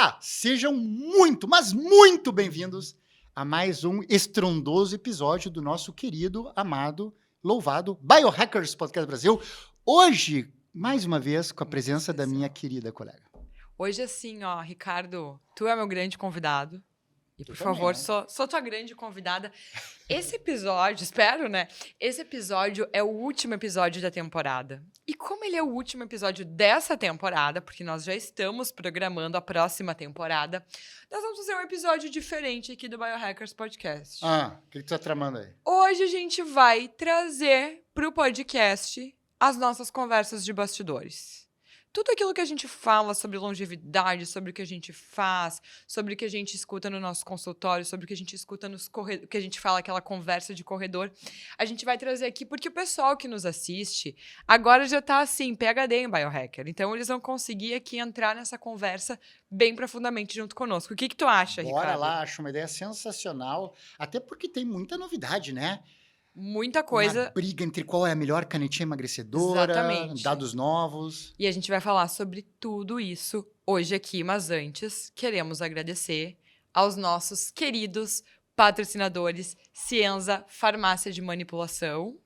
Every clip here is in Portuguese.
Olá, sejam muito, mas muito bem-vindos a mais um estrondoso episódio do nosso querido, amado, louvado Biohackers Podcast Brasil. Hoje, mais uma vez, com a presença da minha querida colega. Hoje, assim, ó, Ricardo, tu é meu grande convidado. E, por favor, sou tua grande convidada. Esse episódio, espero, né? Esse episódio é o último episódio da temporada. E como ele é o último episódio dessa temporada, porque nós já estamos programando a próxima temporada, nós vamos fazer um episódio diferente aqui do Biohackers Podcast. O que tu tá tramando aí? Hoje a gente vai trazer pro podcast as nossas conversas de bastidores. Tudo aquilo que a gente fala sobre longevidade, sobre o que a gente faz, sobre o que a gente escuta no nosso consultório, sobre o que a gente escuta que a gente fala, aquela conversa de corredor, a gente vai trazer aqui porque o pessoal que nos assiste agora já tá assim, PhD em Biohacker. Então, eles vão conseguir aqui entrar nessa conversa bem profundamente junto conosco. O que tu acha, Ricardo? Bora lá, acho uma ideia sensacional, até porque tem muita novidade, né? Muita coisa. Uma briga entre qual é a melhor canetinha emagrecedora, Exatamente. Dados novos. E a gente vai falar sobre tudo isso hoje aqui, mas antes, queremos agradecer aos nossos queridos patrocinadores Cienza Farmácia de Manipulação.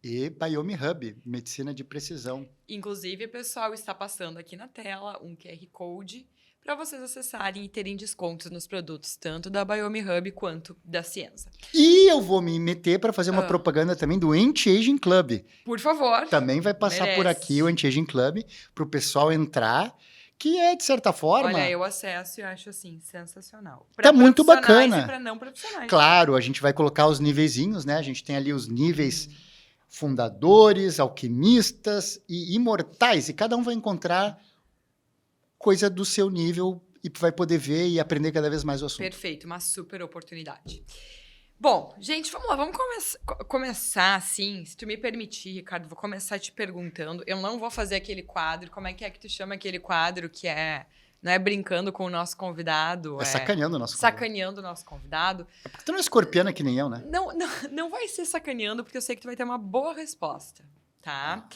E Biomi Hub, medicina de precisão. Inclusive, o pessoal está passando aqui na tela um QR Code para vocês acessarem e terem descontos nos produtos, tanto da Biomi Hub quanto da Cienza. E eu vou me meter para fazer uma propaganda também do Anti-Aging Club. Por favor. Também vai passar por aqui o Anti-Aging Club para o pessoal entrar, que é, de certa forma... Olha, eu acesso e acho, assim, sensacional. Tá muito bacana. E para não profissionais. Claro, a gente vai colocar os niveizinhos, né? A gente tem ali os níveis fundadores, alquimistas e imortais. E cada um vai encontrar coisa do seu nível e vai poder ver e aprender cada vez mais o assunto. Perfeito, uma super oportunidade. Bom, gente, vamos lá, vamos começar assim, se tu me permitir, Ricardo, vou começar te perguntando, eu não vou fazer aquele quadro, como é que tu chama aquele quadro que não é brincando com o nosso convidado? Sacaneando o nosso convidado. Sacaneando o nosso convidado. É porque tu não é escorpiana que nem eu, né? Não vai ser sacaneando, porque eu sei que tu vai ter uma boa resposta, tá?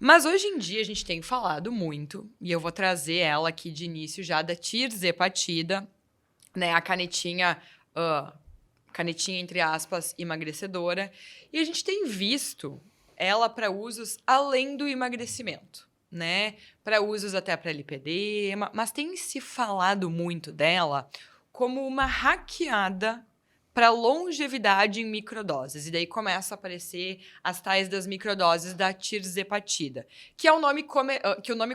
Mas hoje em dia a gente tem falado muito, e eu vou trazer ela aqui de início já da tirzepatida, né, a canetinha entre aspas, emagrecedora, e a gente tem visto ela para usos além do emagrecimento, né, para usos até para lipedema, mas tem se falado muito dela como uma hackeada para longevidade em microdoses. E daí começa a aparecer as tais das microdoses da tirzepatida, que é o nome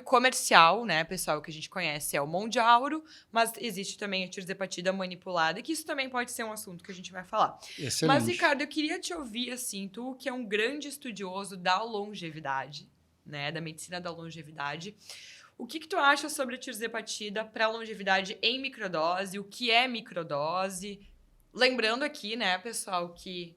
comercial, né, pessoal, que a gente conhece é o Mondiauro, mas existe também a tirzepatida manipulada, que isso também pode ser um assunto que a gente vai falar. Excelente. Mas, Ricardo, eu queria te ouvir, assim, tu que é um grande estudioso da longevidade, né, da medicina da longevidade, o que tu acha sobre a tirzepatida para longevidade em microdose? O que é microdose? Lembrando aqui, né, pessoal, que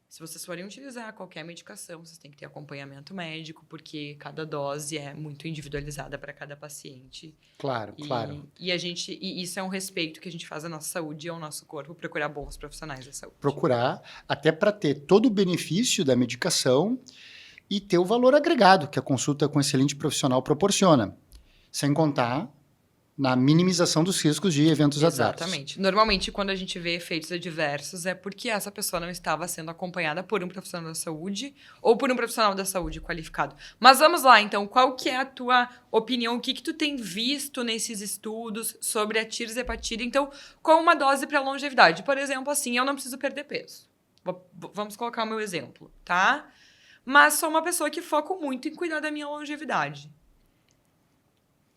se vocês forem utilizar qualquer medicação, vocês têm que ter acompanhamento médico, porque cada dose é muito individualizada para cada paciente. Claro, claro. E isso é um respeito que a gente faz à nossa saúde e ao nosso corpo, procurar bons profissionais da saúde. Procurar, até para ter todo o benefício da medicação e ter o valor agregado que a consulta com excelente profissional proporciona, sem contar na minimização dos riscos de eventos adversos. Exatamente. Normalmente, quando a gente vê efeitos adversos, é porque essa pessoa não estava sendo acompanhada por um profissional da saúde ou por um profissional da saúde qualificado. Mas vamos lá, então. Qual que é a tua opinião? O que tu tem visto nesses estudos sobre a tirzepatida? Então, com uma dose para longevidade. Por exemplo, assim, eu não preciso perder peso. Vamos colocar o meu exemplo, tá? Mas sou uma pessoa que foco muito em cuidar da minha longevidade.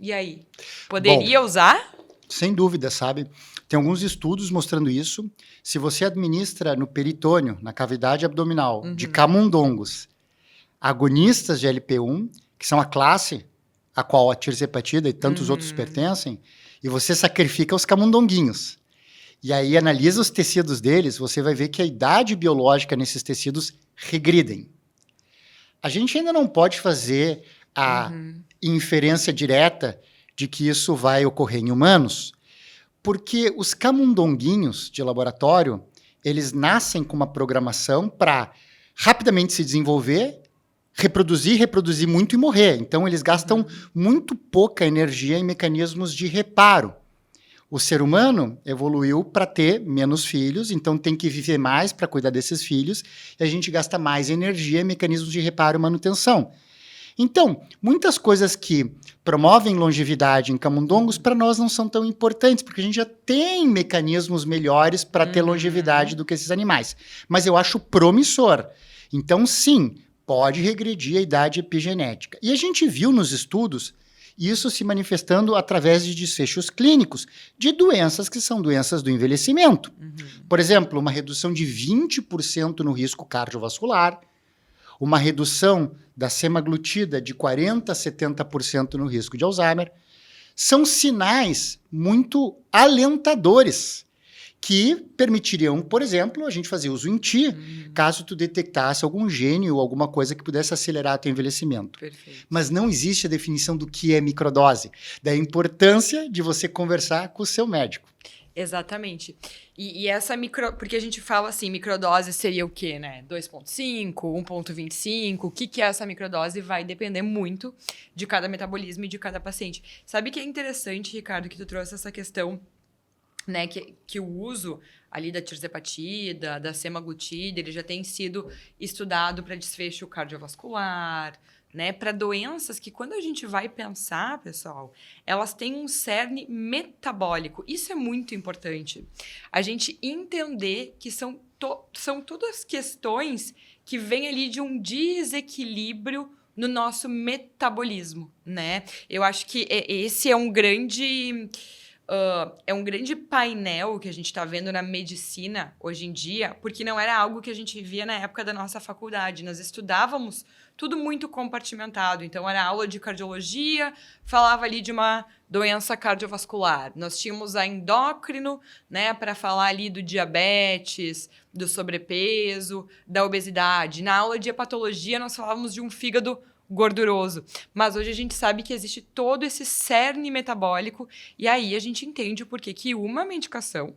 E aí? Poderia usar? Sem dúvida, sabe? Tem alguns estudos mostrando isso. Se você administra no peritônio, na cavidade abdominal, de camundongos, agonistas de LP1, que são a classe a qual a tirzepatida e tantos outros pertencem, e você sacrifica os camundonguinhos. E aí analisa os tecidos deles, você vai ver que a idade biológica nesses tecidos regridem. A gente ainda não pode fazer a inferência direta de que isso vai ocorrer em humanos, porque os camundonguinhos de laboratório, eles nascem com uma programação para rapidamente se desenvolver, reproduzir muito e morrer. Então, eles gastam muito pouca energia em mecanismos de reparo. O ser humano evoluiu para ter menos filhos, então tem que viver mais para cuidar desses filhos, e a gente gasta mais energia em mecanismos de reparo e manutenção. Então, muitas coisas que promovem longevidade em camundongos, para nós não são tão importantes, porque a gente já tem mecanismos melhores para ter longevidade do que esses animais. Mas eu acho promissor. Então, sim, pode regredir a idade epigenética. E a gente viu nos estudos isso se manifestando através de desfechos clínicos de doenças que são doenças do envelhecimento. Por exemplo, uma redução de 20% no risco cardiovascular, uma redução da semaglutida de 40% a 70% no risco de Alzheimer, são sinais muito alentadores que permitiriam, por exemplo, a gente fazer uso em ti, caso tu detectasse algum gene ou alguma coisa que pudesse acelerar teu envelhecimento. Perfeito. Mas não existe a definição do que é microdose, da importância de você conversar com o seu médico. Exatamente. E essa porque a gente fala assim, microdose seria o quê, né? 2,5, 1,25, o que é essa microdose vai depender muito de cada metabolismo e de cada paciente. Sabe que é interessante, Ricardo, que tu trouxe essa questão, né, que o uso ali da tirzepatida, da semaglutida, ele já tem sido estudado para desfecho cardiovascular, né, para doenças que quando a gente vai pensar, pessoal, elas têm um cerne metabólico. Isso é muito importante. A gente entender que são todas questões que vêm ali de um desequilíbrio no nosso metabolismo, né? Eu acho que esse é um grande painel que a gente está vendo na medicina hoje em dia, porque não era algo que a gente via na época da nossa faculdade. Nós estudávamos tudo muito compartimentado. Então, era aula de cardiologia, falava ali de uma doença cardiovascular. Nós tínhamos a endócrino, né, para falar ali do diabetes, do sobrepeso, da obesidade. Na aula de hepatologia, nós falávamos de um fígado gorduroso. Mas hoje a gente sabe que existe todo esse cerne metabólico e aí a gente entende o porquê que uma medicação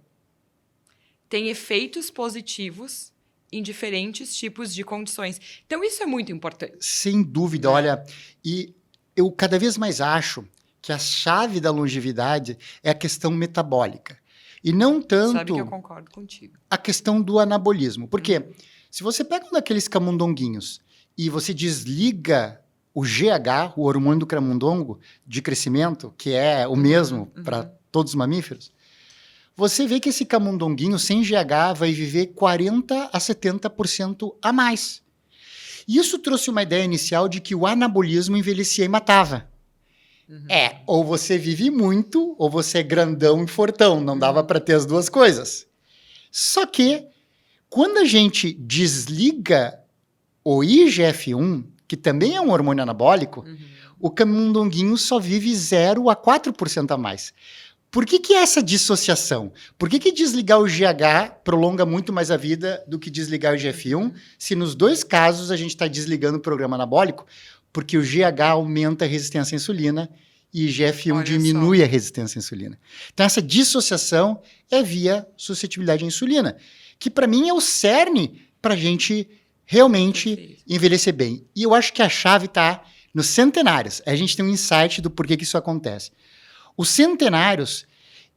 tem efeitos positivos em diferentes tipos de condições. Então, isso é muito importante. Sem dúvida, olha, e eu cada vez mais acho que a chave da longevidade é a questão metabólica. E não tanto Sabe que eu concordo contigo. a questão do anabolismo. Porque se você pega um daqueles camundonguinhos e você desliga o GH, o hormônio do camundongo de crescimento, que é o mesmo para todos os mamíferos, você vê que esse camundonguinho sem GH vai viver 40% a 70% a mais. Isso trouxe uma ideia inicial de que o anabolismo envelhecia e matava. Ou você vive muito, ou você é grandão e fortão. Não dava para ter as duas coisas. Só que, quando a gente desliga o IGF-1, que também é um hormônio anabólico, o camundonguinho só vive 0 a 4% a mais. Por que é essa dissociação? Por que desligar o GH prolonga muito mais a vida do que desligar o IGF-1, se nos dois casos a gente está desligando o programa anabólico? Porque o GH aumenta a resistência à insulina e o IGF-1 diminui a resistência à insulina. Então, essa dissociação é via suscetibilidade à insulina, que para mim é o cerne para a gente realmente envelhecer bem. E eu acho que a chave está nos centenários. A gente tem um insight do porquê que isso acontece. Os centenários,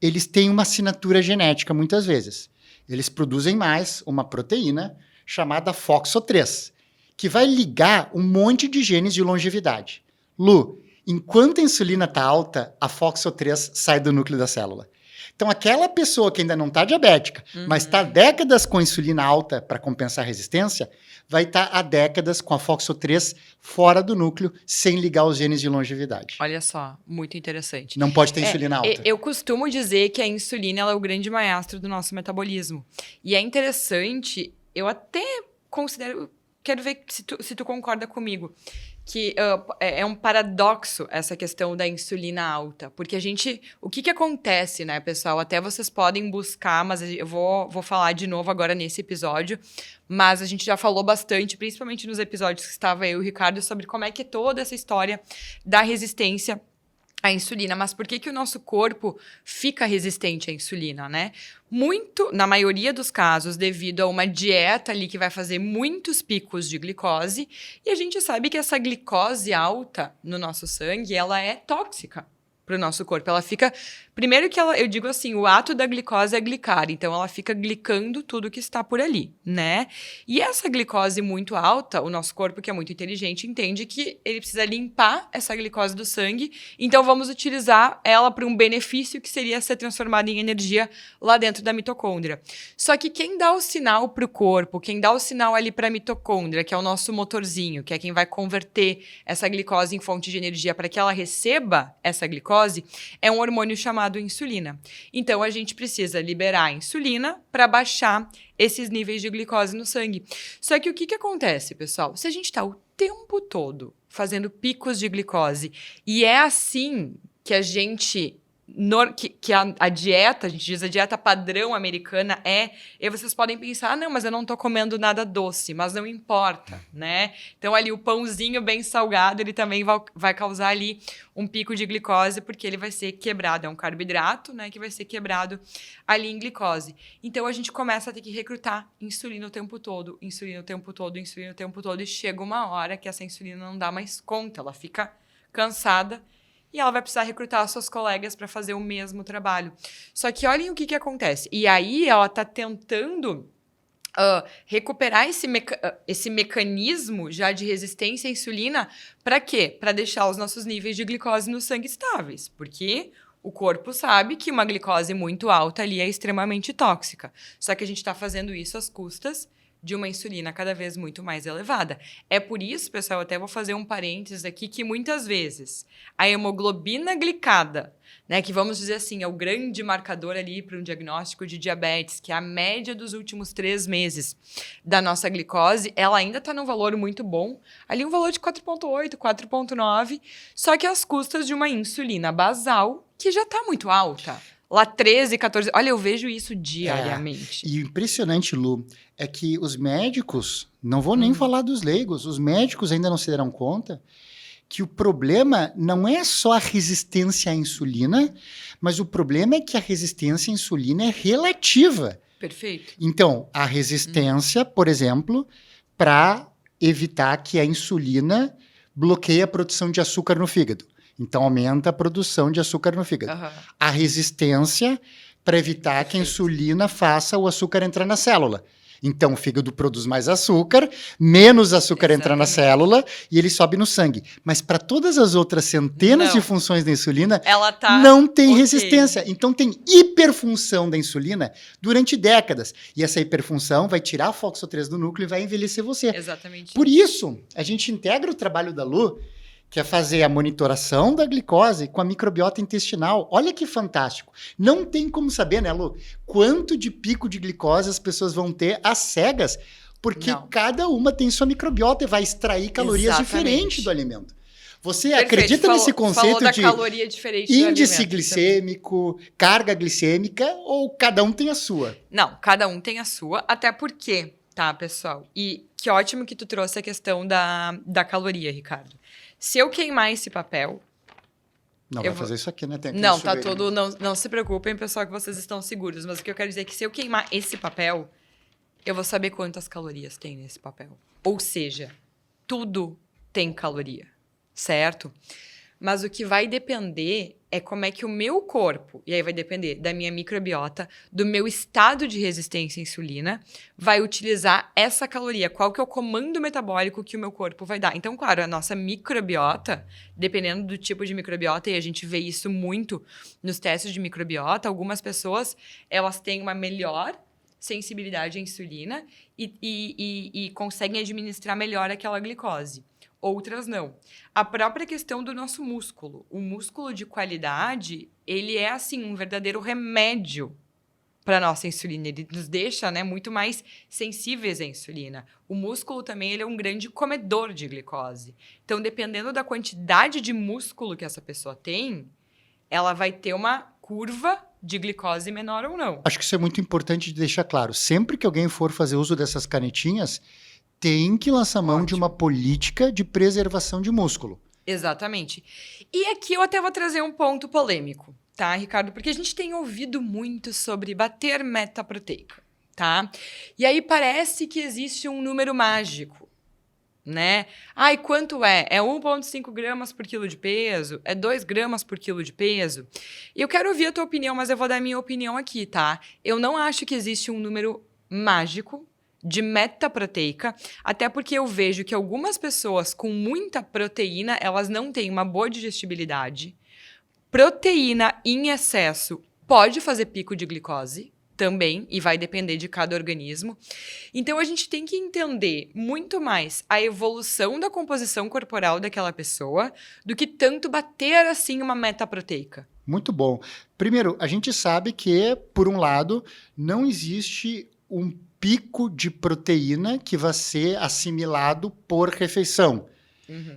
eles têm uma assinatura genética muitas vezes. Eles produzem mais uma proteína chamada FOXO3, que vai ligar um monte de genes de longevidade. Lu, enquanto a insulina está alta, a FOXO3 sai do núcleo da célula. Então, aquela pessoa que ainda não está diabética, mas está décadas com a insulina alta para compensar a resistência, vai estar há décadas com a FOXO3 fora do núcleo, sem ligar os genes de longevidade. Olha só, muito interessante. Não pode ter insulina alta. Eu costumo dizer que a insulina ela é o grande maestro do nosso metabolismo. E é interessante, eu até considero... Quero ver se tu concorda comigo, que é um paradoxo essa questão da insulina alta. Porque a gente... O que acontece, né, pessoal? Até vocês podem buscar, mas eu vou falar de novo agora nesse episódio. Mas a gente já falou bastante, principalmente nos episódios que estava eu e o Ricardo, sobre como é que é toda essa história da resistência à insulina. Mas por que o nosso corpo fica resistente à insulina, né? Muito, na maioria dos casos, devido a uma dieta ali que vai fazer muitos picos de glicose. E a gente sabe que essa glicose alta no nosso sangue, ela é tóxica. para o nosso corpo. Ela fica... Primeiro que eu digo assim, o ato da glicose é glicar, então ela fica glicando tudo que está por ali, né? E essa glicose muito alta, o nosso corpo, que é muito inteligente, entende que ele precisa limpar essa glicose do sangue, então vamos utilizar ela para um benefício que seria ser transformada em energia lá dentro da mitocôndria. Só que quem dá o sinal para o corpo, quem dá o sinal ali para a mitocôndria, que é o nosso motorzinho, que é quem vai converter essa glicose em fonte de energia para que ela receba essa glicose, é um hormônio chamado insulina. Então, a gente precisa liberar a insulina para baixar esses níveis de glicose no sangue. Só que o que acontece, pessoal? Se a gente está o tempo todo fazendo picos de glicose e é assim que a gente... que a dieta, a gente diz a dieta padrão americana e vocês podem pensar, não, mas eu não tô comendo nada doce, mas não importa, né? Então ali o pãozinho bem salgado, ele também vai causar ali um pico de glicose, porque ele vai ser quebrado, é um carboidrato, né, que vai ser quebrado ali em glicose. Então a gente começa a ter que recrutar insulina o tempo todo, insulina o tempo todo, insulina o tempo todo, e chega uma hora que essa insulina não dá mais conta, ela fica cansada, e ela vai precisar recrutar suas colegas para fazer o mesmo trabalho. Só que olhem o que acontece. E aí ela está tentando recuperar esse mecanismo já de resistência à insulina. Para quê? Para deixar os nossos níveis de glicose no sangue estáveis. Porque o corpo sabe que uma glicose muito alta ali é extremamente tóxica. Só que a gente está fazendo isso às custas de uma insulina cada vez muito mais elevada. É por isso, pessoal, eu até vou fazer um parênteses aqui, que muitas vezes a hemoglobina glicada, né, que vamos dizer assim, é o grande marcador ali para um diagnóstico de diabetes, que é a média dos últimos 3 meses da nossa glicose, ela ainda está num valor muito bom, ali um valor de 4,8, 4,9, só que às custas de uma insulina basal que já está muito alta. Lá 13, 14... Olha, eu vejo isso diariamente. E o impressionante, Lu, é que os médicos, não vou nem falar dos leigos, os médicos ainda não se deram conta que o problema não é só a resistência à insulina, mas o problema é que a resistência à insulina é relativa. Perfeito. Então, a resistência, por exemplo, para evitar que a insulina bloqueie a produção de açúcar no fígado. Então, aumenta a produção de açúcar no fígado. Uhum. A resistência para evitar que a insulina faça o açúcar entrar na célula. Então, o fígado produz mais açúcar, menos açúcar entra na célula e ele sobe no sangue. Mas para todas as outras centenas de funções da insulina, ela não tem resistência. Então, tem hiperfunção da insulina durante décadas. E essa hiperfunção vai tirar a FOXO3 do núcleo e vai envelhecer você. Exatamente. Por isso, a gente integra o trabalho da Lu, que é fazer a monitoração da glicose com a microbiota intestinal. Olha que fantástico. Não tem como saber, né, Lu, quanto de pico de glicose as pessoas vão ter às cegas, porque cada uma tem sua microbiota e vai extrair calorias diferentes do alimento. Você acredita nesse conceito de caloria diferente índice glicêmico, carga glicêmica, ou cada um tem a sua? Não, cada um tem a sua, até porque, tá, pessoal? E que ótimo que tu trouxe a questão da caloria, Ricardo. Se eu queimar esse papel... Não vai fazer isso aqui, né? Não, tá tudo... Não se preocupem, pessoal, que vocês estão seguros. Mas o que eu quero dizer é que se eu queimar esse papel, eu vou saber quantas calorias tem nesse papel. Ou seja, tudo tem caloria, certo? Mas o que vai depender é como é que o meu corpo, e aí vai depender da minha microbiota, do meu estado de resistência à insulina, vai utilizar essa caloria. Qual que é o comando metabólico que o meu corpo vai dar? Então, claro, a nossa microbiota, dependendo do tipo de microbiota, e a gente vê isso muito nos testes de microbiota, algumas pessoas, elas têm uma melhor sensibilidade à insulina e conseguem administrar melhor aquela glicose. Outras não. A própria questão do nosso músculo. O músculo de qualidade, ele é, assim, um verdadeiro remédio para a nossa insulina. Ele nos deixa, né, muito mais sensíveis à insulina. O músculo também, ele é um grande comedor de glicose. Então, dependendo da quantidade de músculo que essa pessoa tem, ela vai ter uma curva de glicose menor ou não. Acho que isso é muito importante de deixar claro. Sempre que alguém for fazer uso dessas canetinhas, tem que lançar mão de uma política de preservação de músculo. Exatamente. E aqui eu até vou trazer um ponto polêmico, tá, Ricardo? Porque a gente tem ouvido muito sobre bater meta proteica, tá? E aí parece que existe um número mágico, né? Ai, quanto é? É 1,5 gramas por quilo de peso? É 2 gramas por quilo de peso? E eu quero ouvir a tua opinião, mas eu vou dar a minha opinião aqui, tá? Eu não acho que existe um número mágico de meta proteica, até porque eu vejo que algumas pessoas com muita proteína, elas não têm uma boa digestibilidade. Proteína em excesso pode fazer pico de glicose também, e vai depender de cada organismo. Então, a gente tem que entender muito mais a evolução da composição corporal daquela pessoa do que tanto bater, assim, uma meta proteica. Muito bom. Primeiro, a gente sabe que, por um lado, não existe um pico de proteína que vai ser assimilado por refeição.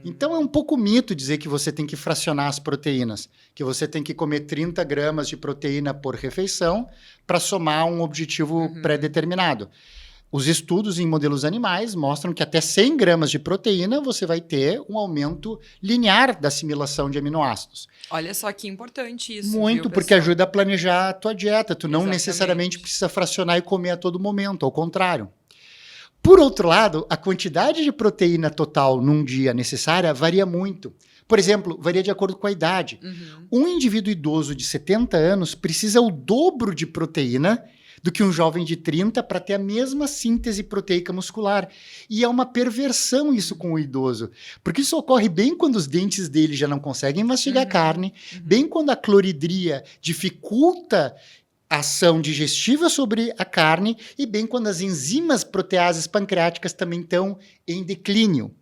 Então, é um pouco mito dizer que você tem que fracionar as proteínas, que você tem que comer 30 gramas de proteína por refeição para somar um objetivo pré-determinado. Os estudos em modelos animais mostram que até 100 gramas de proteína você vai ter um aumento linear da assimilação de aminoácidos. Olha só que importante isso, Muito, viu, porque pessoal? ajuda a planejar a tua dieta. Tu não Exatamente. necessariamente precisa fracionar e comer a todo momento, ao contrário. Por outro lado, a quantidade de proteína total num dia necessária varia muito. Por exemplo, varia de acordo com a idade. Um indivíduo idoso de 70 anos precisa o dobro de proteína do que um jovem de 30 para ter a mesma síntese proteica muscular. E é uma perversão isso com o idoso, porque isso ocorre bem quando os dentes dele já não conseguem mastigar carne, bem quando a cloridria dificulta a ação digestiva sobre a carne e bem quando as enzimas proteases pancreáticas também estão em declínio.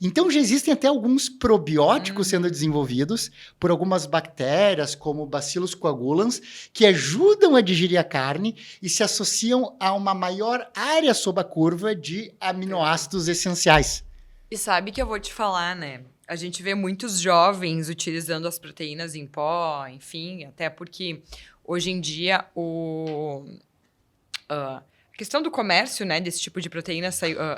Então, já existem até alguns probióticos sendo desenvolvidos por algumas bactérias, como Bacillus coagulans, que ajudam a digerir a carne e se associam a uma maior área sob a curva de aminoácidos essenciais. E sabe que eu vou te falar, né? A gente vê muitos jovens utilizando as proteínas em pó, enfim, até porque hoje em dia a questão do comércio, né, desse tipo de proteína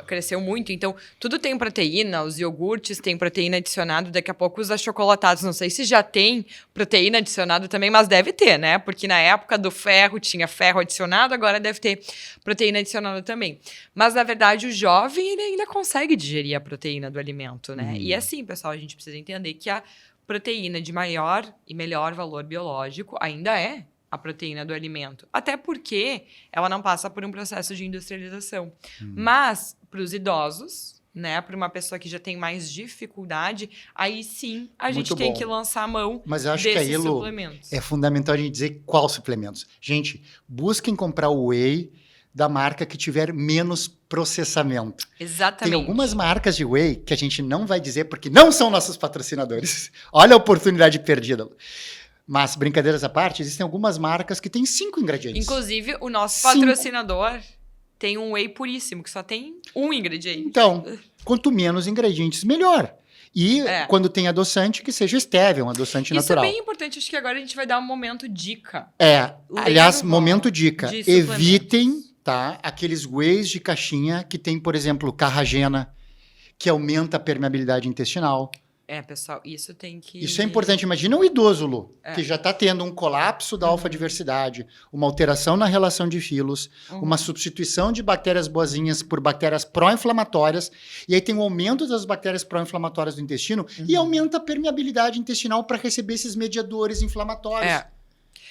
cresceu muito. Então, tudo tem proteína, os iogurtes têm proteína adicionada, daqui a pouco os achocolatados, não sei se já tem proteína adicionada também, mas deve ter, né? Porque na época do ferro tinha ferro adicionado, agora deve ter proteína adicionada também. Mas, na verdade, o jovem ele ainda consegue digerir a proteína do alimento, né? E assim, pessoal, a gente precisa entender que a proteína de maior e melhor valor biológico ainda é a proteína do alimento. Até porque ela não passa por um processo de industrialização. Mas, para os idosos, né, para uma pessoa que já tem mais dificuldade, aí sim a gente tem que lançar a mão Mas eu acho que aí, Lu, suplementos. é fundamental a gente dizer quais suplementos. Gente, busquem comprar o whey da marca que tiver menos processamento. Exatamente. Tem algumas marcas de whey que a gente não vai dizer porque não são nossos patrocinadores. Olha a oportunidade perdida. Mas, brincadeiras à parte, existem algumas marcas que têm 5 ingredientes. Inclusive, o nosso patrocinador tem um whey puríssimo, que só tem um ingrediente. Então, quanto menos ingredientes, melhor. E quando tem adoçante, que seja stevia, um adoçante natural. Isso é bem importante, acho que agora a gente vai dar um momento dica. Aliás, momento dica. Evitem, tá, aqueles wheys de caixinha que tem, por exemplo, carragena, que aumenta a permeabilidade intestinal. Pessoal, isso tem que... Isso é importante. Imagina um idoso, Lu, que já está tendo um colapso da alfa-diversidade, uma alteração na relação de filos, uma substituição de bactérias boazinhas por bactérias pró-inflamatórias, e aí tem um aumento das bactérias pró-inflamatórias do intestino e aumenta a permeabilidade intestinal para receber esses mediadores inflamatórios.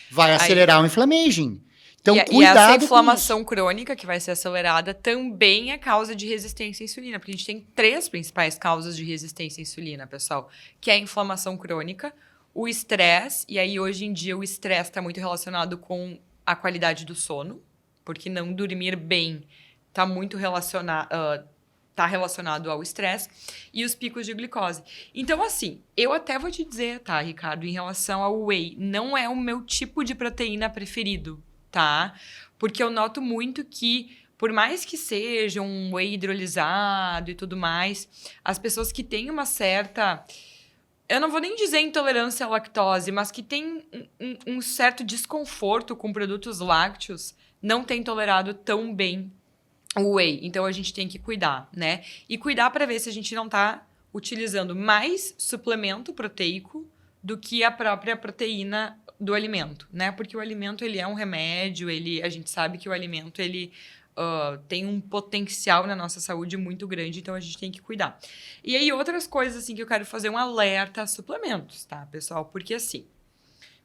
Vai acelerar o inflammaging. Então, cuidado essa inflamação crônica que vai ser acelerada também é causa de resistência à insulina, porque a gente tem 3 principais causas de resistência à insulina, pessoal, que é a inflamação crônica, o estresse, e aí hoje em dia o estresse está muito relacionado com a qualidade do sono, porque não dormir bem está muito relacionado ao estresse, e os picos de glicose. Então, assim, eu até vou te dizer, tá, Ricardo, em relação ao whey, não é o meu tipo de proteína preferido, tá? Porque eu noto muito que, por mais que seja um whey hidrolisado e tudo mais, as pessoas que têm uma certa... Eu não vou nem dizer intolerância à lactose, mas que têm um certo desconforto com produtos lácteos, não têm tolerado tão bem o whey. Então, a gente tem que cuidar, né? E cuidar para ver se a gente não tá utilizando mais suplemento proteico do que a própria proteína do alimento, né? Porque o alimento, ele é um remédio, a gente sabe que o alimento, ele tem um potencial na nossa saúde muito grande, então a gente tem que cuidar. E aí, outras coisas, assim, que eu quero fazer um alerta a suplementos, tá, pessoal? Porque, assim,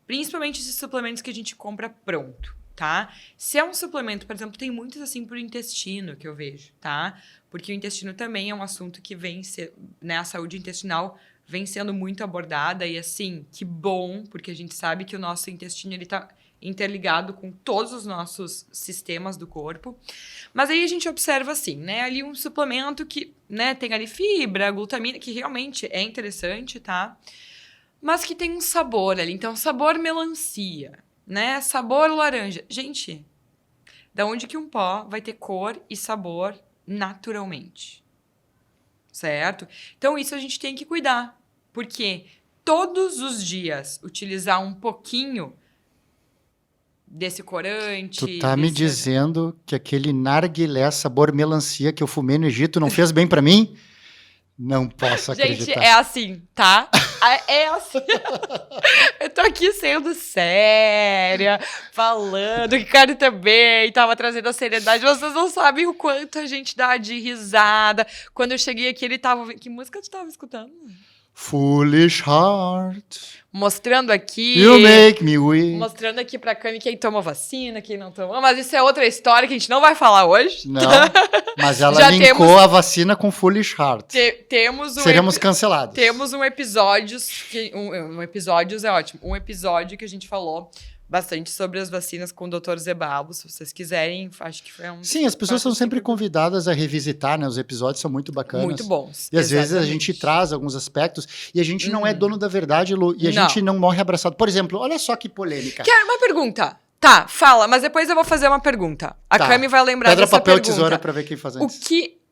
principalmente esses suplementos que a gente compra pronto, tá? Se é um suplemento, por exemplo, tem muitos, assim, pro intestino que eu vejo, tá? Porque o intestino também é um assunto que vem ser, né, a saúde intestinal vem sendo muito abordada e, assim, que bom, porque a gente sabe que o nosso intestino, ele tá interligado com todos os nossos sistemas do corpo. Mas aí a gente observa, assim, né, ali um suplemento que, né, tem ali fibra, glutamina, que realmente é interessante, tá? Mas que tem um sabor ali. Então, sabor melancia, né, sabor laranja. Gente, da onde que um pó vai ter cor e sabor naturalmente? Certo? Então, isso a gente tem que cuidar. Porque todos os dias utilizar um pouquinho desse corante... Tu tá me dizendo que aquele narguilé sabor melancia que eu fumei no Egito não fez bem pra mim? Não posso acreditar. Gente, é assim, tá? É assim. Eu tô aqui sendo séria, falando, o Ricardo também tava trazendo a seriedade. Vocês não sabem o quanto a gente dá de risada. Quando eu cheguei aqui, ele tava... Que música tu tava escutando? Foolish Heart. Mostrando aqui... You make me weak. Mostrando aqui pra Cami quem tomou vacina, quem não tomou. Mas isso é outra história que a gente não vai falar hoje. Não, mas ela Já linkou a vacina com Foolish Heart. Seremos cancelados. Temos um episódio... Um episódio é ótimo. Um episódio que a gente falou bastante sobre as vacinas com o Dr. Zebalo. Se vocês quiserem, acho que foi um... Sim, as pessoas são sempre convidadas a revisitar, né? Os episódios são muito bacanas. Muito bons. E às vezes a gente traz alguns aspectos e a gente não é dono da verdade, Lu, e a gente não morre abraçado. Por exemplo, olha só que polêmica. Quero uma pergunta. Tá, fala, mas depois eu vou fazer uma pergunta. A Cami vai lembrar Pedra, dessa papel, pergunta. tesoura pra ver quem faz antes.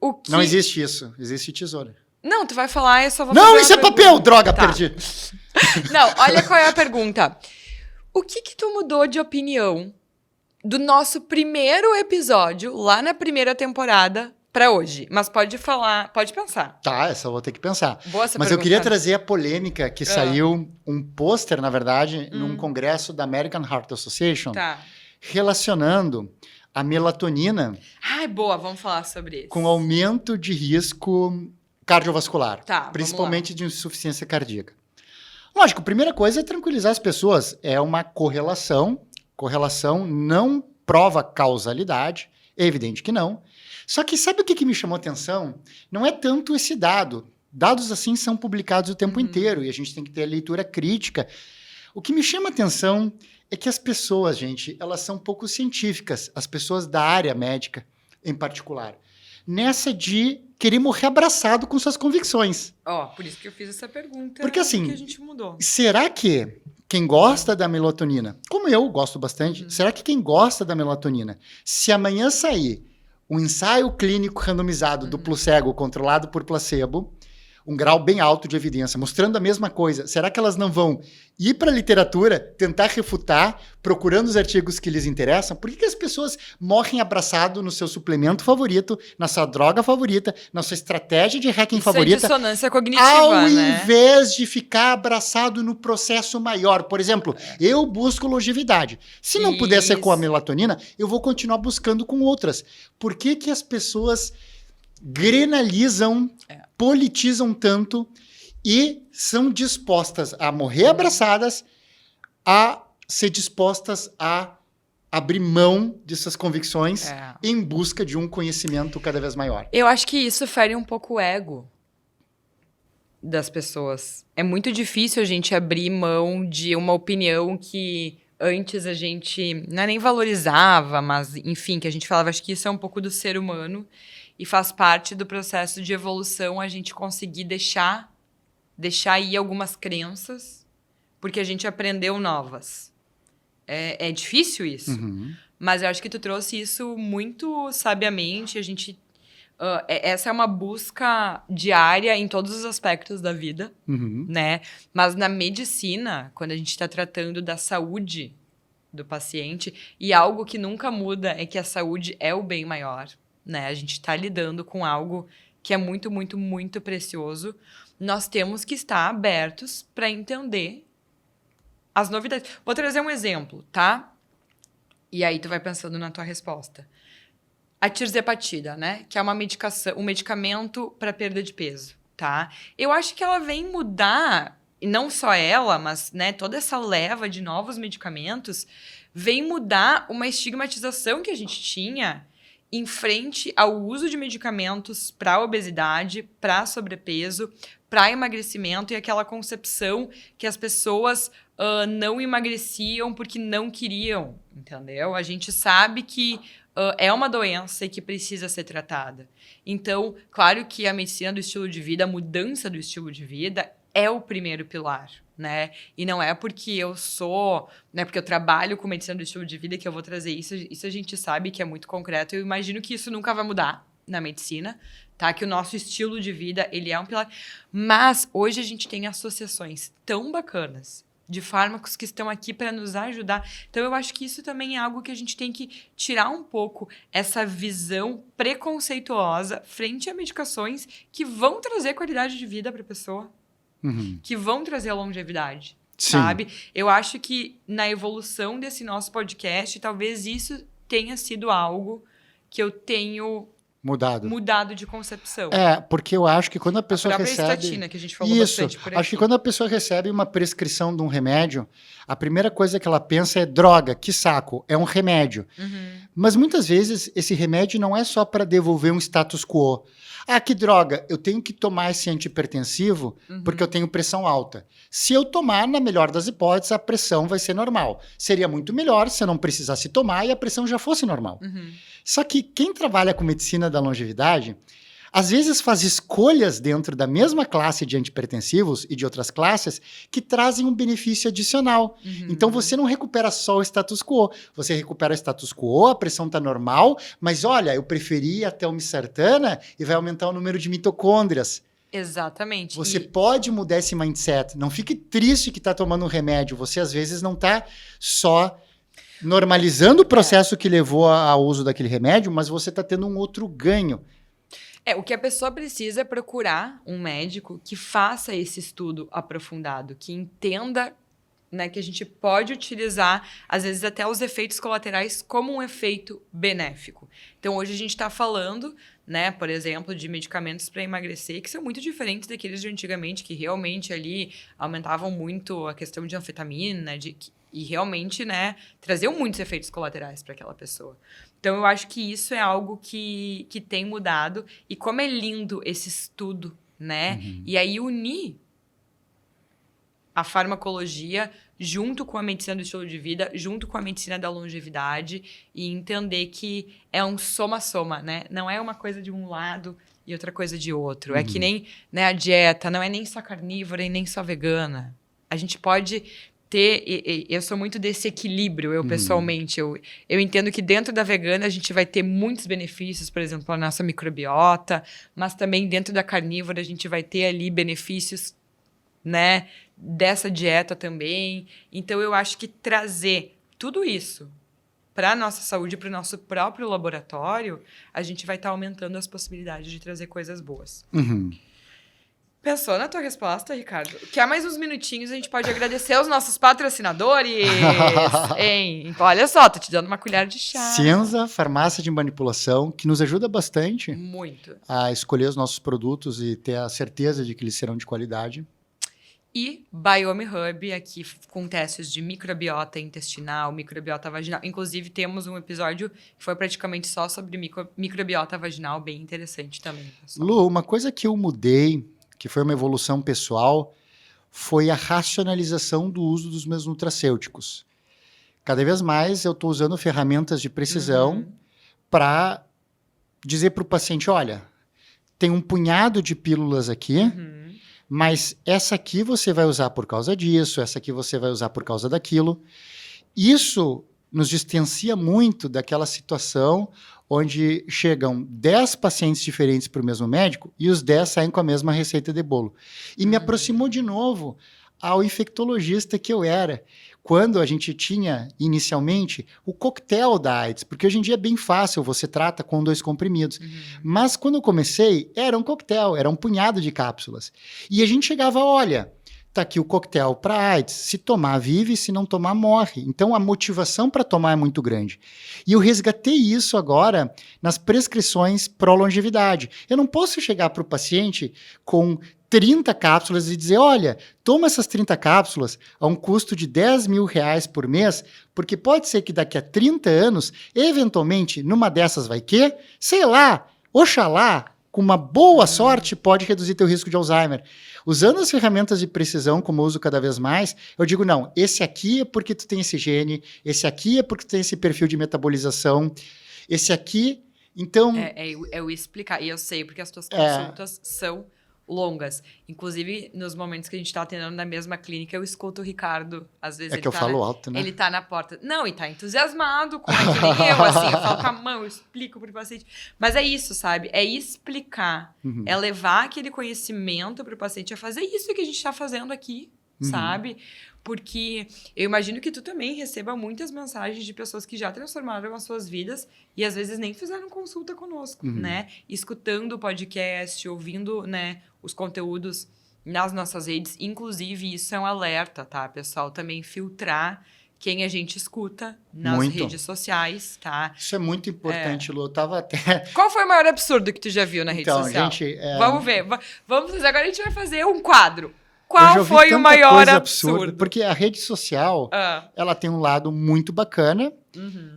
O que... Não existe isso. Existe tesoura. Não, tu vai falar, eu só vou Não, fazer isso é pergunta. papel! Droga, Tá. perdi. Não, olha qual é a pergunta. O que tu mudou de opinião do nosso primeiro episódio, lá na primeira temporada, pra hoje? Mas pode falar, pode pensar. Tá, essa eu vou ter que pensar. Boa essa Mas eu pergunta. queria trazer a polêmica que saiu um pôster, na verdade, num congresso da American Heart Association, Tá. relacionando a melatonina Ai, boa, vamos falar sobre isso. com aumento de risco cardiovascular, Tá, vamos principalmente de insuficiência cardíaca. Lógico, a primeira coisa é tranquilizar as pessoas. É uma correlação. Correlação não prova causalidade. É evidente que não. Só que sabe o que me chamou a atenção? Não é tanto esse dado. Dados assim são publicados o tempo inteiro e a gente tem que ter a leitura crítica. O que me chama a atenção é que as pessoas, gente, elas são pouco científicas. As pessoas da área médica, em particular. Nessa de querer morrer abraçado com suas convicções. Ó, por isso que eu fiz essa pergunta. Porque assim, que a gente mudou. Será que quem gosta da melatonina, como eu gosto bastante, será que quem gosta da melatonina, se amanhã sair um ensaio clínico randomizado duplo cego controlado por placebo, um grau bem alto de evidência, mostrando a mesma coisa, será que elas não vão ir para a literatura, tentar refutar, procurando os artigos que lhes interessam? Por que as pessoas morrem abraçado no seu suplemento favorito, na sua droga favorita, na sua estratégia de hacking favorita? Isso é dissonância cognitiva, ao né? invés de ficar abraçado no processo maior. Por exemplo, eu busco longevidade. Se não puder ser com a melatonina, eu vou continuar buscando com outras. Por que que as pessoas grenalizam, politizam tanto e são dispostas a morrer abraçadas, a ser dispostas a abrir mão de suas convicções em busca de um conhecimento cada vez maior? Eu acho que isso fere um pouco o ego das pessoas. É muito difícil a gente abrir mão de uma opinião que antes a gente não é nem valorizava, mas enfim, que a gente falava, acho que isso é um pouco do ser humano e faz parte do processo de evolução a gente conseguir deixar ir algumas crenças, porque a gente aprendeu novas. É difícil isso, mas eu acho que tu trouxe isso muito sabiamente. A gente, essa é uma busca diária em todos os aspectos da vida, né? Mas na medicina, quando a gente está tratando da saúde do paciente, e algo que nunca muda é que a saúde é o bem maior, né? A gente está lidando com algo que é muito, muito, muito precioso. Nós temos que estar abertos para entender as novidades. Vou trazer um exemplo, tá? E aí tu vai pensando na tua resposta. a tirzepatida, né? Que é uma medicação, um medicamento para perda de peso, tá? Eu acho que ela vem mudar, e não só ela, mas, né, toda essa leva de novos medicamentos vem mudar uma estigmatização que a gente tinha em frente ao uso de medicamentos para obesidade, para sobrepeso, para emagrecimento e aquela concepção que as pessoas não emagreciam porque não queriam, entendeu? A gente sabe que é uma doença e que precisa ser tratada. Então, claro que a medicina do estilo de vida, a mudança do estilo de vida é o primeiro pilar, né? E não é porque eu sou, né, porque eu trabalho com medicina do estilo de vida que eu vou trazer isso. Isso a gente sabe que é muito concreto. Eu imagino que isso nunca vai mudar na medicina, tá? Que o nosso estilo de vida, ele é um pilar. Mas hoje a gente tem associações tão bacanas de fármacos que estão aqui para nos ajudar. Então, eu acho que isso também é algo que a gente tem que tirar um pouco essa visão preconceituosa frente a medicações que vão trazer qualidade de vida para a pessoa, que vão trazer longevidade, sabe? Eu acho que na evolução desse nosso podcast, talvez isso tenha sido algo que eu tenho mudado de concepção. Porque eu acho que quando a pessoa recebe... A estatina, que a gente falou bastante por aqui. Acho que quando a pessoa recebe uma prescrição de um remédio, a primeira coisa que ela pensa é droga, que saco, é um remédio. Mas muitas vezes esse remédio não é só para devolver um status quo. Ah, que droga, eu tenho que tomar esse antihipertensivo porque eu tenho pressão alta. Se eu tomar, na melhor das hipóteses, a pressão vai ser normal. Seria muito melhor se eu não precisasse tomar e a pressão já fosse normal. Só que quem trabalha com medicina da longevidade, às vezes faz escolhas dentro da mesma classe de antihipertensivos e de outras classes que trazem um benefício adicional. Então, você não recupera só o status quo. Você recupera o status quo, a pressão está normal, mas olha, eu preferi a telmisartana e vai aumentar o número de mitocôndrias. Exatamente. Você pode mudar esse mindset. Não fique triste que está tomando um remédio. Você, às vezes, não está só normalizando o processo que levou ao uso daquele remédio, mas você está tendo um outro ganho. O que a pessoa precisa é procurar um médico que faça esse estudo aprofundado, que entenda, né, que a gente pode utilizar, às vezes, até os efeitos colaterais como um efeito benéfico. Então, hoje a gente está falando, né, por exemplo, de medicamentos para emagrecer, que são muito diferentes daqueles de antigamente, que realmente ali aumentavam muito a questão de anfetamina, e realmente, né, traziam muitos efeitos colaterais para aquela pessoa. Então, eu acho que isso é algo que tem mudado. E como é lindo esse estudo, né? E aí unir a farmacologia junto com a medicina do estilo de vida, junto com a medicina da longevidade e entender que é um soma-soma, né? Não é uma coisa de um lado e outra coisa de outro. É que nem, né, a dieta, não é nem só carnívora e nem só vegana. A gente pode... eu sou muito desse equilíbrio, eu pessoalmente. Eu entendo que dentro da vegana a gente vai ter muitos benefícios, por exemplo, para a nossa microbiota, mas também dentro da carnívora a gente vai ter ali benefícios, né, dessa dieta também. Então, eu acho que trazer tudo isso para a nossa saúde, para o nosso próprio laboratório, a gente vai estar aumentando as possibilidades de trazer coisas boas. Pensou na tua resposta, Ricardo? Quer mais uns minutinhos, a gente pode agradecer aos nossos patrocinadores. Hein? Olha só, tô te dando uma colher de chá. Cienza, farmácia de manipulação, que nos ajuda bastante muito a escolher os nossos produtos e ter a certeza de que eles serão de qualidade. E Biome Hub, aqui com testes de microbiota intestinal, microbiota vaginal. Inclusive, temos um episódio que foi praticamente só sobre microbiota vaginal, bem interessante também. Pessoal. Lu, uma coisa que eu mudei, que foi uma evolução pessoal, foi a racionalização do uso dos meus nutracêuticos. Cada vez mais eu estou usando ferramentas de precisão para dizer para o paciente, olha, tem um punhado de pílulas aqui, mas essa aqui você vai usar por causa disso, essa aqui você vai usar por causa daquilo. Isso nos distancia muito daquela situação onde chegam 10 pacientes diferentes para o mesmo médico e os 10 saem com a mesma receita de bolo. E me aproximou de novo ao infectologista que eu era, quando a gente tinha, inicialmente, o coquetel da AIDS, porque hoje em dia é bem fácil, você trata com 2 comprimidos. Mas quando eu comecei, era um coquetel, era um punhado de cápsulas. E a gente chegava, olha, tá aqui o coquetel para AIDS. Se tomar, vive, se não tomar, morre. Então, a motivação para tomar é muito grande. E eu resgatei isso agora nas prescrições pró-longevidade. Eu não posso chegar para o paciente com 30 cápsulas e dizer, olha, toma essas 30 cápsulas a um custo de R$10.000 por mês, porque pode ser que daqui a 30 anos, eventualmente, numa dessas vai que, sei lá, oxalá, com uma boa sorte, pode reduzir teu risco de Alzheimer. Usando as ferramentas de precisão, como eu uso cada vez mais, eu digo, não, esse aqui é porque tu tem esse gene, esse aqui é porque tu tem esse perfil de metabolização, esse aqui, então... É o explicar, e eu sei, porque as tuas consultas são longas. Inclusive, nos momentos que a gente está atendendo na mesma clínica, eu escuto o Ricardo, às vezes que eu falo alto, né? Ele tá na porta. Não, e tá entusiasmado, como é que nem eu, assim, eu falo com a mão, eu explico pro paciente. Mas é isso, sabe? É explicar, é levar aquele conhecimento pro paciente, é fazer isso que a gente tá fazendo aqui, sabe? Porque eu imagino que tu também receba muitas mensagens de pessoas que já transformaram as suas vidas e às vezes nem fizeram consulta conosco, né? Escutando o podcast, ouvindo, né, os conteúdos nas nossas redes. Inclusive, isso é um alerta, tá, pessoal? Também filtrar quem a gente escuta nas redes sociais, tá? Isso é muito importante, Lu. Eu tava até... Qual foi o maior absurdo que tu já viu na rede social? Gente... Vamos ver. Vamos fazer. Agora a gente vai fazer um quadro. Qual foi o maior absurdo? Porque a rede social, ela tem um lado muito bacana.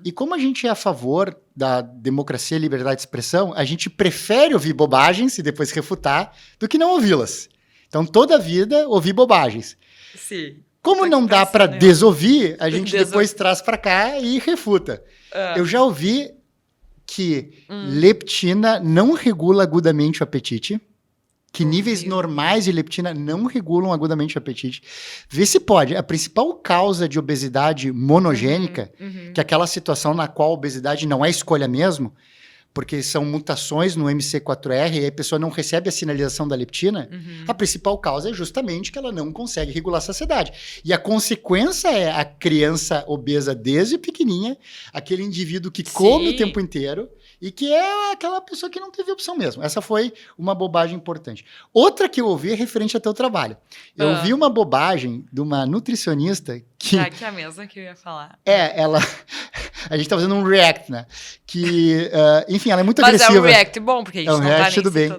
E como a gente é a favor da democracia e liberdade de expressão, a gente prefere ouvir bobagens e depois refutar do que não ouvi-las. Então, toda a vida, ouvir bobagens. Sim. Como não dá para desouvir, a gente depois traz para cá e refuta. Eu já ouvi que leptina não regula agudamente o apetite. Que níveis normais de leptina não regulam agudamente o apetite. Vê se pode. A principal causa de obesidade monogênica, que é aquela situação na qual a obesidade não é escolha mesmo, porque são mutações no MC4R e a pessoa não recebe a sinalização da leptina, a principal causa é justamente que ela não consegue regular a saciedade. E a consequência é a criança obesa desde pequenininha, aquele indivíduo que come o tempo inteiro, e que é aquela pessoa que não teve opção mesmo. Essa foi uma bobagem importante. Outra que eu ouvi é referente ao teu trabalho. Eu ouvi uma bobagem de uma nutricionista que... que é a mesma que eu ia falar. Ela... A gente tá fazendo um react, né? Que, enfim, ela é muito agressiva. Mas é um react bom, porque a gente não tá nem tudo bem.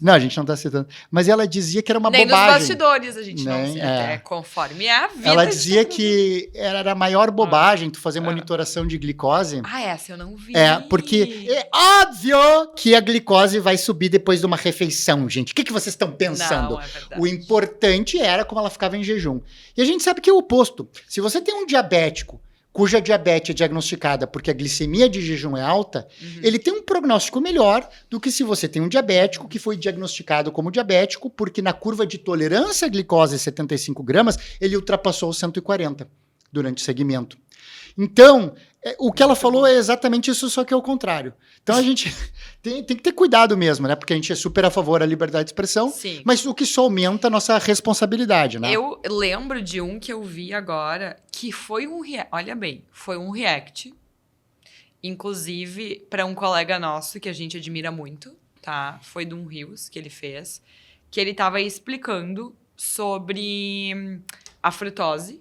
Não, a gente não tá citando. Mas ela dizia que era uma bobagem. Nem nos bastidores a gente não cita. Conforme a vida. Ela dizia que era a maior bobagem tu fazer monitoração de glicose. Essa eu não vi. Porque é óbvio que a glicose vai subir depois de uma refeição, gente. O que vocês estão pensando? Não, é verdade. O importante era como ela ficava em jejum. E a gente sabe que é o oposto. Se você tem um diabético cuja diabetes é diagnosticada porque a glicemia de jejum é alta, ele tem um prognóstico melhor do que se você tem um diabético que foi diagnosticado como diabético porque na curva de tolerância à glicose 75 gramas, ele ultrapassou os 140 durante o segmento. Então, o que ela falou é exatamente isso, só que é o contrário. Então, a gente tem que ter cuidado mesmo, né? Porque a gente é super a favor da liberdade de expressão, mas o que só aumenta a nossa responsabilidade, né? Eu lembro de um que eu vi agora, que foi olha bem, foi um react, inclusive para um colega nosso que a gente admira muito, tá? Foi de um Rios que ele fez, que ele estava explicando sobre a frutose,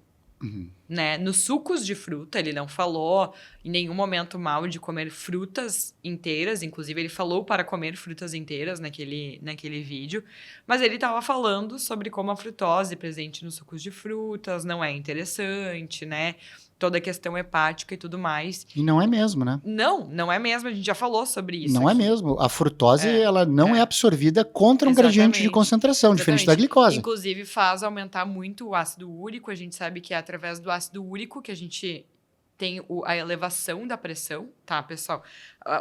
né? Nos sucos de fruta, ele não falou em nenhum momento mal de comer frutas inteiras, inclusive ele falou para comer frutas inteiras naquele vídeo, mas ele estava falando sobre como a frutose presente nos sucos de frutas não é interessante, né? Toda a questão hepática e tudo mais. E não é mesmo, né? Não é mesmo, a gente já falou sobre isso. Não aqui. É mesmo. A frutose, ela não é absorvida contra um gradiente de concentração, diferente da glicose. Inclusive, faz aumentar muito o ácido úrico. A gente sabe que é através do ácido úrico que a gente tem a elevação da pressão, tá, pessoal?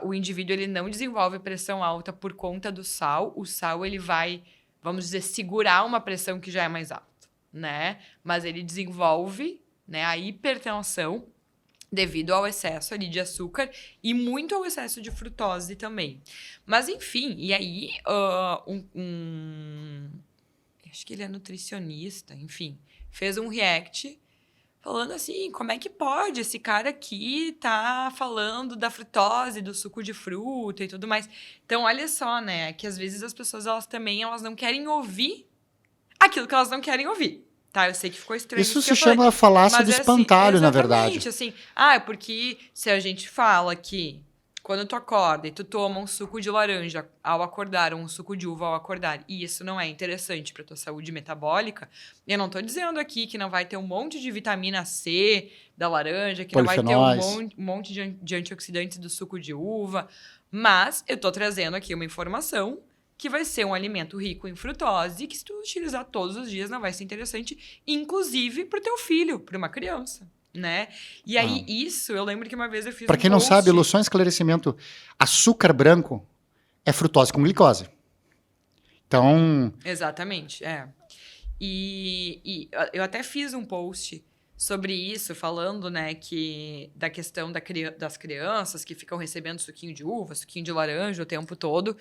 O indivíduo, ele não desenvolve pressão alta por conta do sal. O sal, ele vai, vamos dizer, segurar uma pressão que já é mais alta, né? Mas ele desenvolve, né, a hipertensão devido ao excesso ali de açúcar e muito ao excesso de frutose também. Mas, enfim, e aí acho que ele é nutricionista, enfim, fez um react falando assim, como é que pode esse cara aqui tá falando da frutose, do suco de fruta e tudo mais. Então, olha só, né, que às vezes as pessoas, elas não querem ouvir aquilo que elas não querem ouvir. Tá, eu sei que ficou estranho. Isso que se eu falei, chama falácia do mas é espantalho, na verdade. exatamente, assim. Ah, é porque se a gente fala que quando tu acorda e tu toma um suco de laranja ao acordar, ou um suco de uva ao acordar, e isso não é interessante para tua saúde metabólica, eu não tô dizendo aqui que não vai ter um monte de vitamina C da laranja, que não vai ter Polifenóis. um monte de antioxidantes do suco de uva, mas eu tô trazendo aqui uma informação que vai ser um alimento rico em frutose, que se tu utilizar todos os dias não vai ser interessante, inclusive pro teu filho, para uma criança, né? E aí, isso, eu lembro que uma vez eu fiz Para um quem não post... sabe, loção esclarecimento, açúcar branco é frutose com glicose. Então, Exatamente, é. E eu até fiz um post sobre isso, falando, né, que da questão das crianças que ficam recebendo suquinho de uva, suquinho de laranja o tempo todo.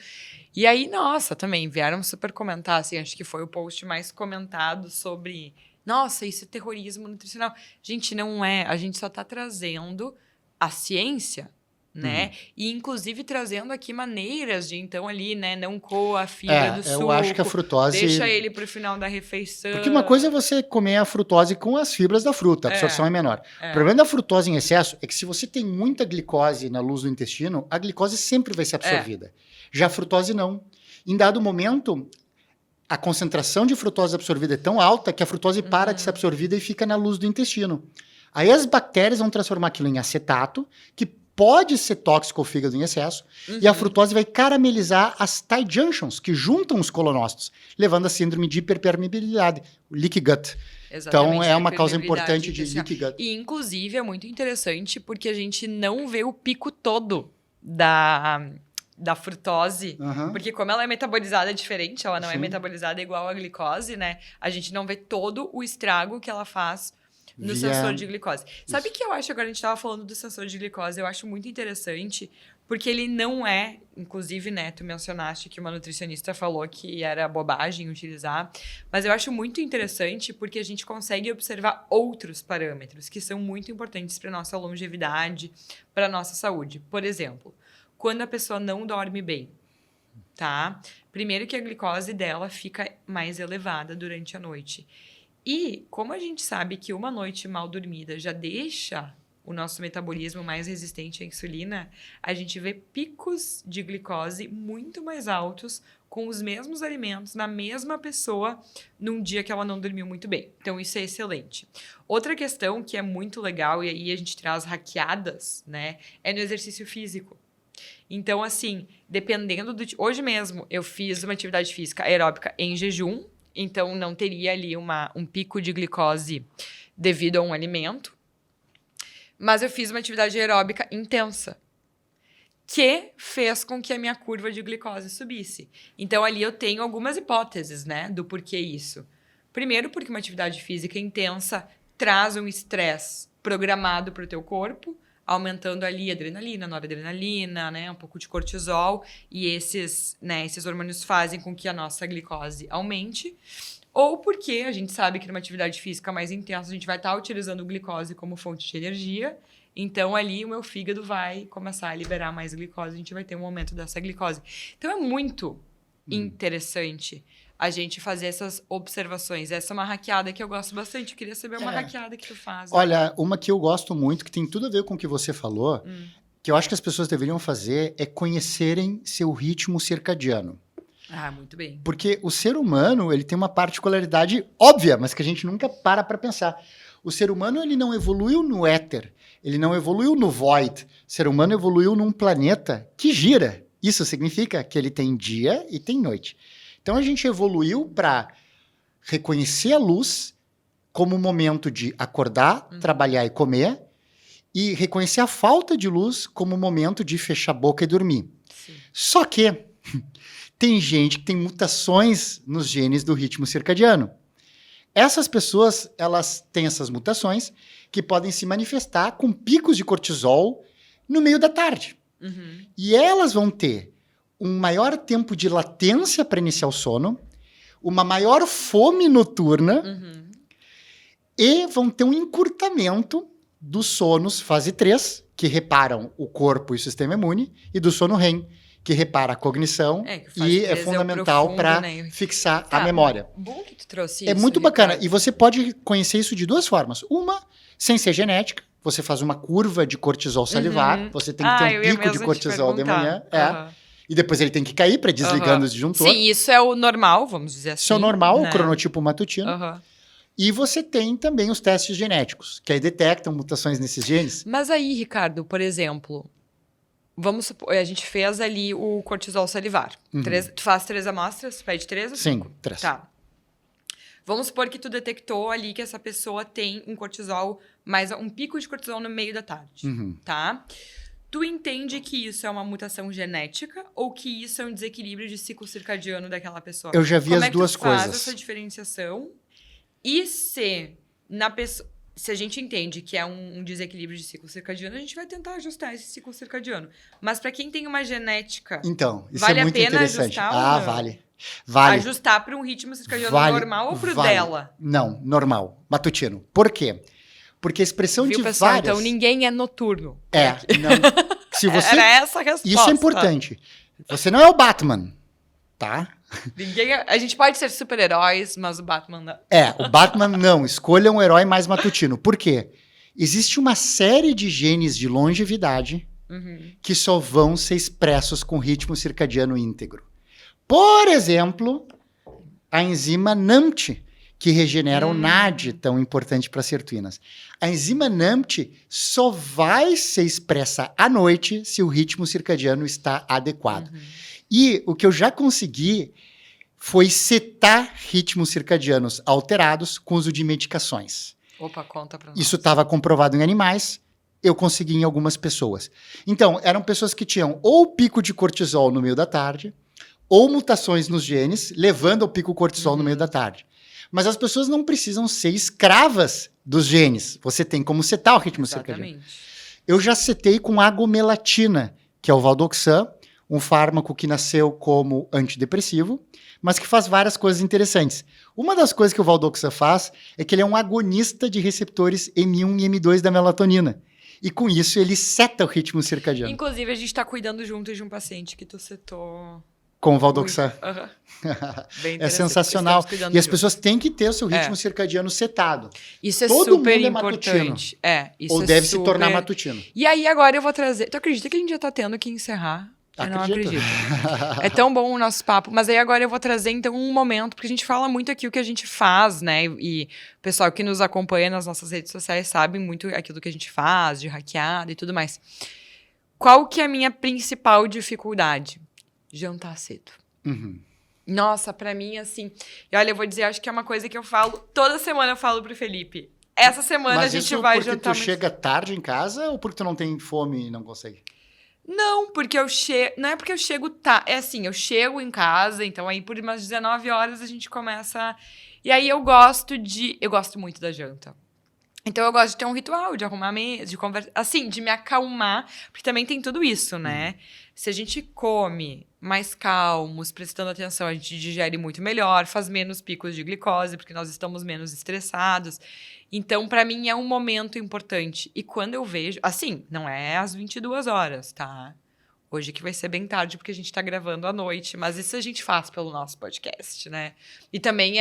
E aí, nossa, também vieram super comentar, assim, acho que foi o post mais comentado sobre, nossa, isso é terrorismo nutricional. Gente, não é, a gente só tá trazendo a ciência, né? E inclusive trazendo aqui maneiras de, então, ali, né, não coa a fibra do suco. eu acho que a frutose... Deixa ele pro final da refeição. Porque uma coisa é você comer a frutose com as fibras da fruta, a absorção é menor. É. O problema da frutose em excesso é que se você tem muita glicose na luz do intestino, a glicose sempre vai ser absorvida. Já a frutose não. Em dado momento, a concentração de frutose absorvida é tão alta que a frutose para de ser absorvida e fica na luz do intestino. Aí as bactérias vão transformar aquilo em acetato, que pode ser tóxico ao fígado em excesso, e a frutose vai caramelizar as tight junctions, que juntam os colonócitos, levando a síndrome de hiperpermeabilidade, o leaky gut. Exatamente, Então, é uma causa hiperpermeabilidade importante de intestinal. leaky gut. E, inclusive, é muito interessante porque a gente não vê o pico todo da frutose, porque como ela é metabolizada diferente, ela não é metabolizada igual a glicose, né? A gente não vê todo o estrago que ela faz no sensor de glicose. Sabe que eu acho, agora a gente estava falando do sensor de glicose, eu acho muito interessante, porque ele não é, inclusive, né, tu mencionaste que uma nutricionista falou que era bobagem utilizar, mas eu acho muito interessante porque a gente consegue observar outros parâmetros que são muito importantes para nossa longevidade, para nossa saúde. Por exemplo, quando a pessoa não dorme bem, tá? Primeiro que a glicose dela fica mais elevada durante a noite. E como a gente sabe que uma noite mal dormida já deixa o nosso metabolismo mais resistente à insulina, a gente vê picos de glicose muito mais altos com os mesmos alimentos na mesma pessoa num dia que ela não dormiu muito bem. Então, isso é excelente. Outra questão que é muito legal, e aí a gente traz hackeadas, né, é no exercício físico. Então, assim, dependendo do... Hoje mesmo, eu fiz uma atividade física aeróbica em jejum, então não teria ali um pico de glicose devido a um alimento. Mas eu fiz uma atividade aeróbica intensa, que fez com que a minha curva de glicose subisse. Então, ali eu tenho algumas hipóteses, né, do porquê isso. Primeiro, porque uma atividade física intensa traz um estresse programado para o teu corpo, aumentando ali adrenalina, noradrenalina, né, um pouco de cortisol, e esses hormônios fazem com que a nossa glicose aumente. Ou porque a gente sabe que numa atividade física mais intensa a gente vai estar utilizando glicose como fonte de energia, então ali o meu fígado vai começar a liberar mais glicose, a gente vai ter um aumento dessa glicose. Então é muito interessante a gente fazer essas observações. Essa é uma hackeada que eu gosto bastante. Eu queria saber uma hackeada que tu faz. Olha, uma que eu gosto muito, que tem tudo a ver com o que você falou, que eu acho que as pessoas deveriam fazer, é conhecerem seu ritmo circadiano. Ah, muito bem. Porque o ser humano, ele tem uma particularidade óbvia, mas que a gente nunca para pensar. O ser humano, ele não evoluiu no éter, ele não evoluiu no void. O ser humano evoluiu num planeta que gira. Isso significa que ele tem dia e tem noite. Então, a gente evoluiu para reconhecer a luz como um momento de acordar, trabalhar e comer, e reconhecer a falta de luz como um momento de fechar a boca e dormir. Sim. Só que tem gente que tem mutações nos genes do ritmo circadiano. Essas pessoas, elas têm essas mutações que podem se manifestar com picos de cortisol no meio da tarde. E elas vão ter um maior tempo de latência para iniciar o sono, uma maior fome noturna e vão ter um encurtamento dos sonos fase 3, que reparam o corpo e o sistema imune, e do sono REM, que repara a cognição que faz e é o fundamental profundo, para né? fixar Tá, a memória. Bom que tu trouxe É isso, muito bacana. Ricardo. E você pode conhecer isso de duas formas. Uma, sem ser genética. Você faz uma curva de cortisol salivar. Você tem que ter um eu ia pico de mesmo te cortisol de manhã. perguntar. E depois ele tem que cair para desligando o disjuntor. Sim, isso é o normal, vamos dizer assim. Isso é o normal, né? o cronotipo matutino. E você tem também os testes genéticos, que aí detectam mutações nesses genes. Mas aí, Ricardo, por exemplo, vamos supor, a gente fez ali o cortisol salivar. Tu faz 3 amostras, pede 3 ou 5? Sim, 3. Tá. Vamos supor que tu detectou ali que essa pessoa tem um cortisol, um pico de cortisol no meio da tarde, tá? Tu entende que isso é uma mutação genética ou que isso é um desequilíbrio de ciclo circadiano daquela pessoa? Eu já vi as duas Como é que tu coisas. faz essa diferenciação? E se a gente entende que é um desequilíbrio de ciclo circadiano, a gente vai tentar ajustar esse ciclo circadiano. Mas para quem tem uma genética, então, isso vale é muito a pena interessante. ajustar ou não? Vale. Ajustar para um ritmo circadiano normal ou pro dela? Não, normal, matutino. Por quê? Porque a expressão Viu, de pessoal? várias... Então ninguém é noturno. Não. Se você... Era essa a resposta. Isso é importante. Você não é o Batman, tá? A gente pode ser super-heróis, mas o Batman não. O Batman não. Escolha um herói mais matutino. Por quê? Existe uma série de genes de longevidade que só vão ser expressos com ritmo circadiano íntegro. Por exemplo, a enzima NAMT, que regenera o NAD, tão importante para sirtuinas. A enzima NAMT só vai ser expressa à noite se o ritmo circadiano está adequado. E o que eu já consegui foi setar ritmos circadianos alterados com uso de medicações. Opa, conta pra nós. Isso estava comprovado em animais, eu consegui em algumas pessoas. Então, eram pessoas que tinham ou pico de cortisol no meio da tarde, ou mutações nos genes, levando ao pico cortisol no meio da tarde. Mas as pessoas não precisam ser escravas dos genes. Você tem como setar o ritmo circadiano. Eu já setei com agomelatina, que é o Valdoxan, um fármaco que nasceu como antidepressivo, mas que faz várias coisas interessantes. Uma das coisas que o Valdoxan faz é que ele é um agonista de receptores M1 e M2 da melatonina. E com isso ele seta o ritmo circadiano. Inclusive, a gente está cuidando junto de um paciente que tu setou... Com o Valdoxan. É sensacional. E as pessoas têm que ter o seu ritmo circadiano setado. Isso é Todo super mundo importante. Isso ou deve se tornar matutino. E aí, agora eu vou trazer... Tu acredita que a gente já tá tendo que encerrar? Eu não acredito. É tão bom o nosso papo. Mas aí agora eu vou trazer, então, um momento, porque a gente fala muito aqui o que a gente faz, né? E o pessoal que nos acompanha nas nossas redes sociais sabe muito aquilo que a gente faz, de hackeada e tudo mais. Qual que é a minha principal dificuldade? Jantar cedo. Nossa, pra mim, assim... E olha, eu vou dizer, acho que é uma coisa que eu falo... Toda semana eu falo pro Felipe. Essa semana a gente vai jantar... Mas isso porque tu chega tarde em casa ou porque tu não tem fome e não consegue? Não, porque eu chego... Não é porque eu chego... É assim, eu chego em casa, então aí por umas 19 horas a gente começa... E aí eu gosto muito da janta. Então eu gosto de ter um ritual, de arrumar a mesa, de conversar... Assim, de me acalmar, porque também tem tudo isso, né? Se a gente come mais calmos, prestando atenção, a gente digere muito melhor, faz menos picos de glicose, porque nós estamos menos estressados. Então, para mim, é um momento importante. E quando eu vejo... Assim, não é às 22 horas, tá? Hoje que vai ser bem tarde, porque a gente tá gravando à noite. Mas isso a gente faz pelo nosso podcast, né? E também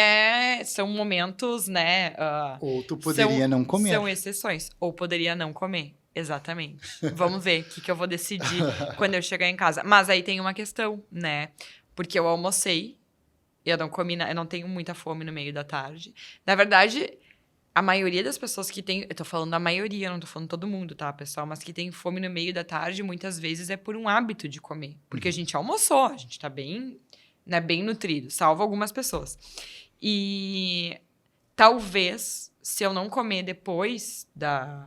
são momentos, né? Ou tu poderia não comer. São exceções. Ou poderia não comer. Exatamente. Vamos ver o que eu vou decidir quando eu chegar em casa. Mas aí tem uma questão, né? Porque eu almocei, eu não comi, eu não tenho muita fome no meio da tarde. Na verdade, a maioria das pessoas que tem... Eu tô falando a maioria, não tô falando todo mundo, tá, pessoal? Mas que tem fome no meio da tarde, muitas vezes é por um hábito de comer. Porque a gente almoçou, a gente tá bem, né, bem nutrido, salvo algumas pessoas. E talvez... Se eu não comer depois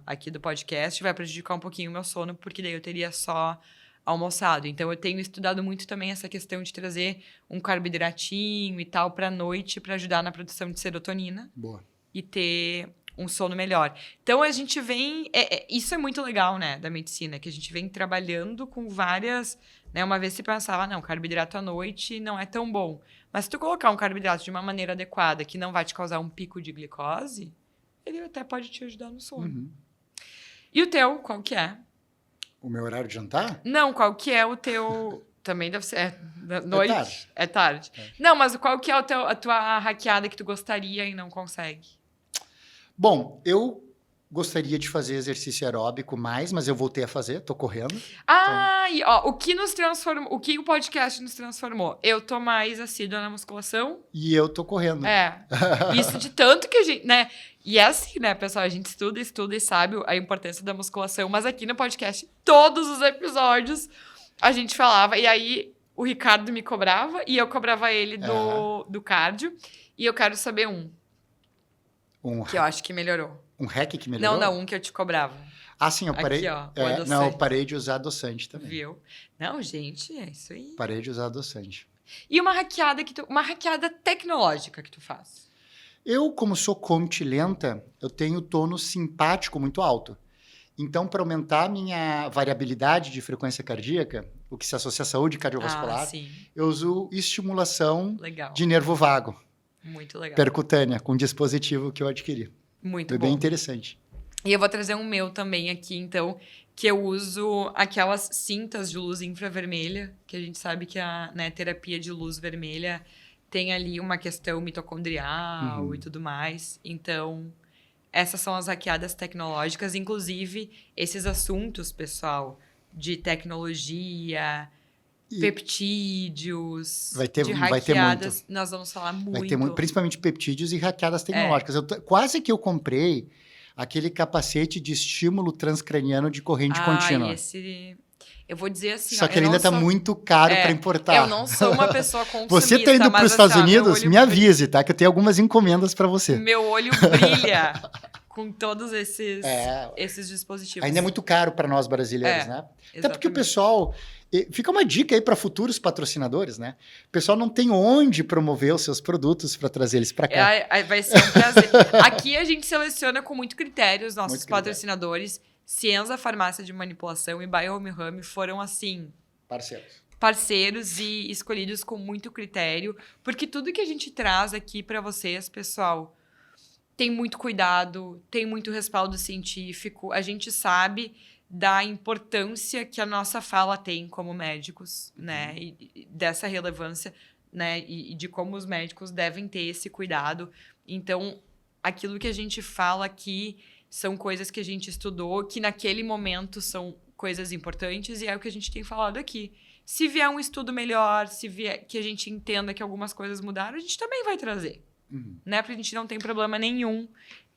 aqui do podcast, vai prejudicar um pouquinho o meu sono, porque daí eu teria só almoçado. Então, eu tenho estudado muito também essa questão de trazer um carboidratinho e tal para a noite, para ajudar na produção de serotonina. Boa. E ter um sono melhor. Então, a gente vem... isso é muito legal, né, da medicina, que a gente vem trabalhando com várias... Né, uma vez se pensava, não, carboidrato à noite não é tão bom. Mas se tu colocar um carboidrato de uma maneira adequada, que não vai te causar um pico de glicose... ele até pode te ajudar no sono. E o teu, qual que é? O meu horário de jantar? Não, qual que é o teu Também deve ser. Noite? tarde. É tarde. Não, mas qual que é a tua hackeada que tu gostaria e não consegue? Bom, eu gostaria de fazer exercício aeróbico mais, mas eu voltei a fazer, tô correndo. E ó, o que nos transformou, o que o podcast nos transformou? Eu tô mais assídua na musculação. E eu tô correndo. Isso de tanto que a gente, né? E é assim, né, pessoal? A gente estuda e sabe a importância da musculação, mas aqui no podcast, todos os episódios, a gente falava, e aí o Ricardo me cobrava e eu cobrava ele do cardio. E eu quero saber que eu acho que melhorou. Um hack que melhorou? Não, um que eu te cobrava. Sim, eu parei. Aqui, ó, eu parei de usar adoçante também. Viu? Não, gente, é isso aí. Parei de usar adoçante. E uma hackeada tecnológica que tu faz? Eu, como sou coach lenta, eu tenho tônus simpático muito alto. Então, para aumentar a minha variabilidade de frequência cardíaca, o que se associa à saúde cardiovascular, eu uso estimulação de nervo vago. Muito legal. Percutânea, com um dispositivo que eu adquiri. Muito Foi bom. bem interessante. E eu vou trazer um meu também aqui, então, que eu uso aquelas cintas de luz infravermelha, que a gente sabe que a terapia de luz vermelha tem ali uma questão mitocondrial e tudo mais. Então, essas são as hackeadas tecnológicas. Inclusive, esses assuntos, pessoal, de tecnologia, peptídeos, de hackeadas, vai ter muito. nós vamos falar muito. Vai ter muito, principalmente peptídeos e hackeadas tecnológicas. Quase que eu comprei aquele capacete de estímulo transcraniano de corrente contínua. Eu vou dizer assim... Só que ele ainda está muito caro para importar. Eu não sou uma pessoa consumista. Você está indo para os Estados Unidos? Me avise, tá? Que eu tenho algumas encomendas para você. Meu olho brilha com todos esses dispositivos. Ainda é muito caro para nós brasileiros, né? Exatamente. Até porque o pessoal... Fica uma dica aí para futuros patrocinadores, né? O pessoal não tem onde promover os seus produtos para trazer eles para cá. Vai ser um prazer. Aqui a gente seleciona com muito critério os nossos patrocinadores. Cienza Farmácia de Manipulação e Biohome Home foram, assim... Parceiros e escolhidos com muito critério. Porque tudo que a gente traz aqui para vocês, pessoal, tem muito cuidado, tem muito respaldo científico. A gente sabe da importância que a nossa fala tem como médicos, né? E dessa relevância, né? E de como os médicos devem ter esse cuidado. Então, aquilo que a gente fala aqui são coisas que a gente estudou, que naquele momento são coisas importantes, e é o que a gente tem falado aqui. Se vier um estudo melhor, se vier que a gente entenda que algumas coisas mudaram, a gente também vai trazer. Né? Porque a gente não tem problema nenhum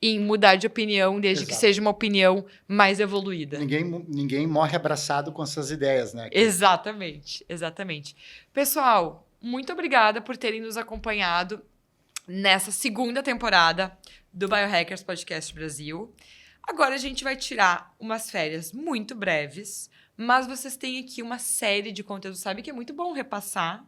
em mudar de opinião, desde que seja uma opinião mais evoluída. Ninguém morre abraçado com essas ideias, né? Exatamente. Pessoal, muito obrigada por terem nos acompanhado nessa segunda temporada do Biohackers Podcast Brasil. Agora a gente vai tirar umas férias muito breves, mas vocês têm aqui uma série de conteúdos. Sabe que é muito bom repassar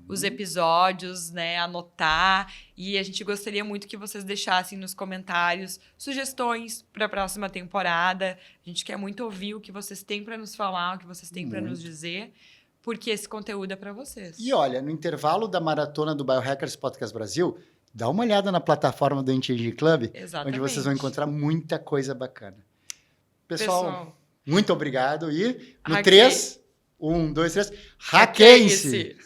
os episódios, né? Anotar. E a gente gostaria muito que vocês deixassem nos comentários sugestões para a próxima temporada. A gente quer muito ouvir o que vocês têm para nos falar, o que vocês têm para nos dizer, porque esse conteúdo é para vocês. E olha, no intervalo da maratona do Biohackers Podcast Brasil, dá uma olhada na plataforma do Anti-Aging Club, onde vocês vão encontrar muita coisa bacana. Pessoal, muito obrigado. E no 3, 1, 2, 3, hackeiem-se!